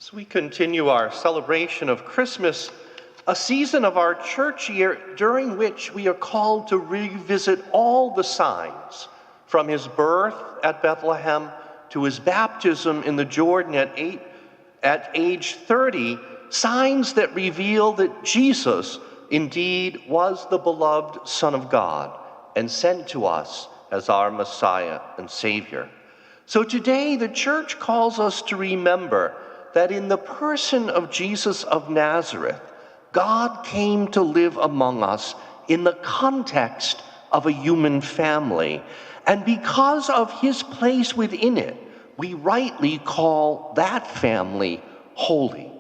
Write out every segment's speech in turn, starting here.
As we continue our celebration of Christmas, a season of our church year during which we are called to revisit all the signs from his birth at Bethlehem to his baptism in the Jordan at age 30, signs that reveal that Jesus indeed was the beloved Son of God and sent to us as our Messiah and Savior. So today the church calls us to remember that in the person of Jesus of Nazareth, God came to live among us in the context of a human family. And because of his place within it, we rightly call that family holy.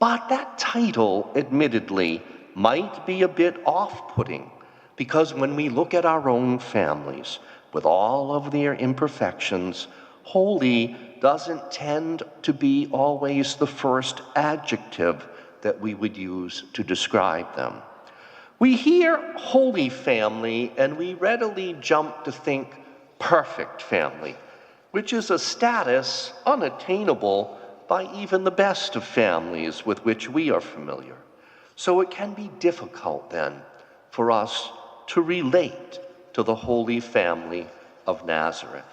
But that title, admittedly, might be a bit off-putting, because when we look at our own families, with all of their imperfections, holy doesn't tend to be always the first adjective that we would use to describe them. We hear holy family and we readily jump to think perfect family, which is a status unattainable by even the best of families with which we are familiar. So it can be difficult then for us to relate to the Holy Family of Nazareth.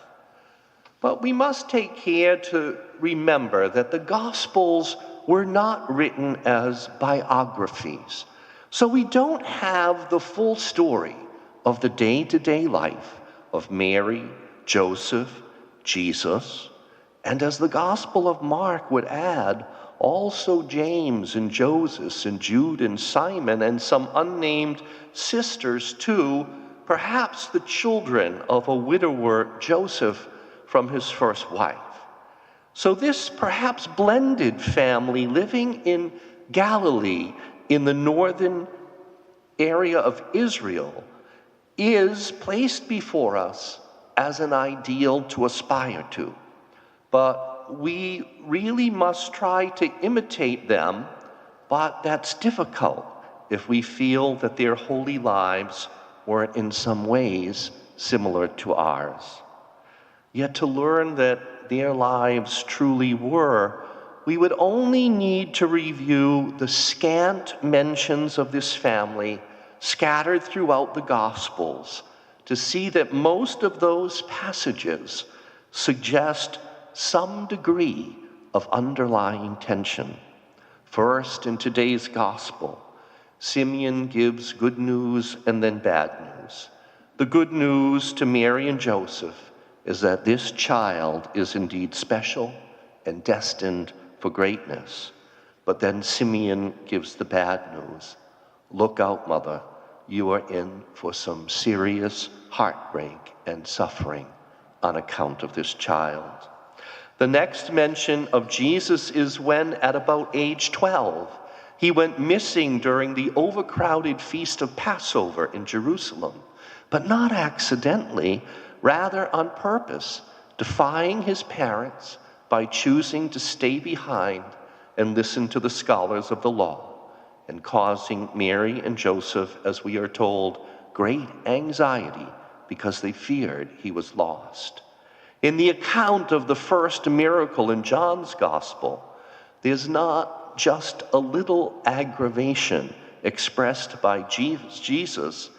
But we must take care to remember that the Gospels were not written as biographies. So we don't have the full story of the day-to-day life of Mary, Joseph, Jesus, and as the Gospel of Mark would add, also James and Joseph and Jude and Simon and some unnamed sisters too, perhaps the children of a widower, Joseph, from his first wife. So this perhaps blended family living in Galilee in the northern area of Israel is placed before us as an ideal to aspire to. But we really must try to imitate them, but that's difficult if we feel that their holy lives were in some ways similar to ours. Yet to learn that their lives truly were, we would only need to review the scant mentions of this family scattered throughout the Gospels to see that most of those passages suggest some degree of underlying tension. First, in today's Gospel, Simeon gives good news and then bad news. The good news to Mary and Joseph is that this child is indeed special and destined for greatness. But then Simeon gives the bad news. Look out, mother, you are in for some serious heartbreak and suffering on account of this child. The next mention of Jesus is when, at about age 12, he went missing during the overcrowded feast of Passover in Jerusalem, but not accidentally, rather on purpose, defying his parents by choosing to stay behind and listen to the scholars of the law, and causing Mary and Joseph, as we are told, great anxiety because they feared he was lost. In the account of the first miracle in John's Gospel, there's not just a little aggravation expressed by Jesus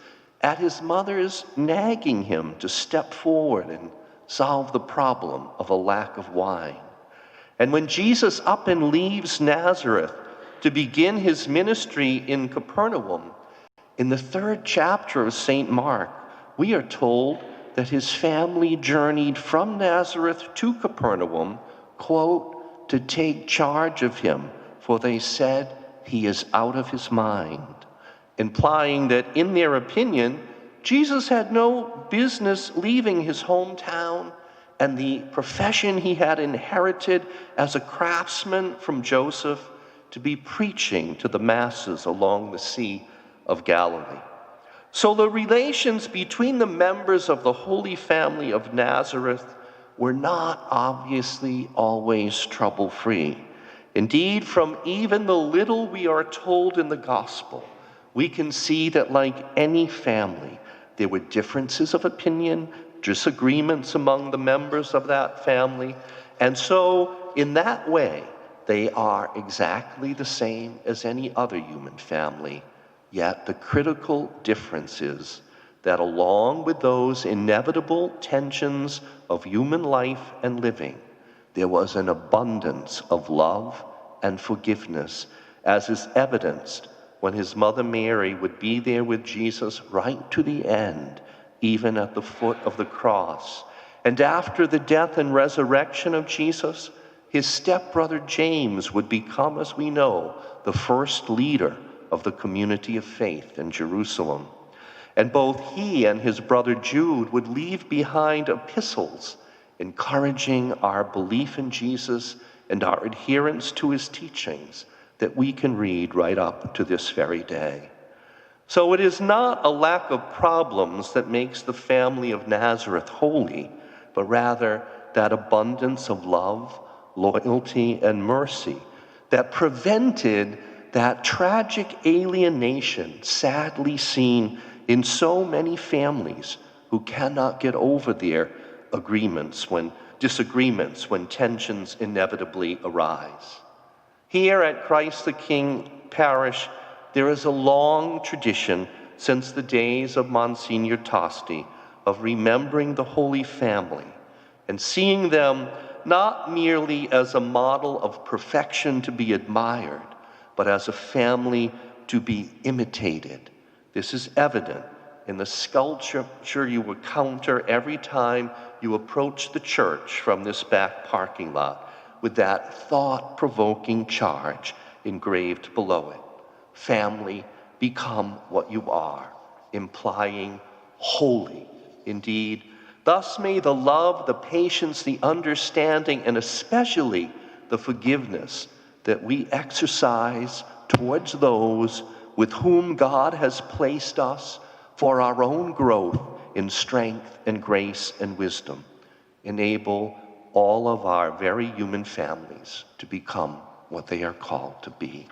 at his mother's nagging him to step forward and solve the problem of a lack of wine. And when Jesus up and leaves Nazareth to begin his ministry in Capernaum, in the 3rd chapter of St. Mark, we are told that his family journeyed from Nazareth to Capernaum, quote, to take charge of him, for they said he is out of his mind, implying that in their opinion, Jesus had no business leaving his hometown and the profession he had inherited as a craftsman from Joseph to be preaching to the masses along the Sea of Galilee. So the relations between the members of the Holy Family of Nazareth were not obviously always trouble-free. Indeed, from even the little we are told in the Gospel, we can see that like any family, there were differences of opinion, disagreements among the members of that family, and so in that way, They are exactly the same as any other human family, yet the critical difference is that along with those inevitable tensions of human life and living, there was an abundance of love and forgiveness, as is evidenced when his mother Mary would be there with Jesus right to the end, even at the foot of the cross. And after the death and resurrection of Jesus, his stepbrother James would become, as we know, the first leader of the community of faith in Jerusalem. And both he and his brother Jude would leave behind epistles encouraging our belief in Jesus and our adherence to his teachings that we can read right up to this very day. So it is not a lack of problems that makes the family of Nazareth holy, but rather that abundance of love, loyalty, and mercy that prevented that tragic alienation sadly seen in so many families who cannot get over their disagreements when tensions inevitably arise. Here at Christ the King Parish, there is a long tradition since the days of Monsignor Tosti of remembering the Holy Family and seeing them not merely as a model of perfection to be admired, but as a family to be imitated. This is evident in the sculpture you encounter every time you approach the church from this back parking lot, with that thought-provoking charge engraved below it. Family, become what you are, implying holy. Indeed, thus may the love, the patience, the understanding, and especially the forgiveness that we exercise towards those with whom God has placed us for our own growth in strength and grace and wisdom, enable all of our very human families to become what they are called to be.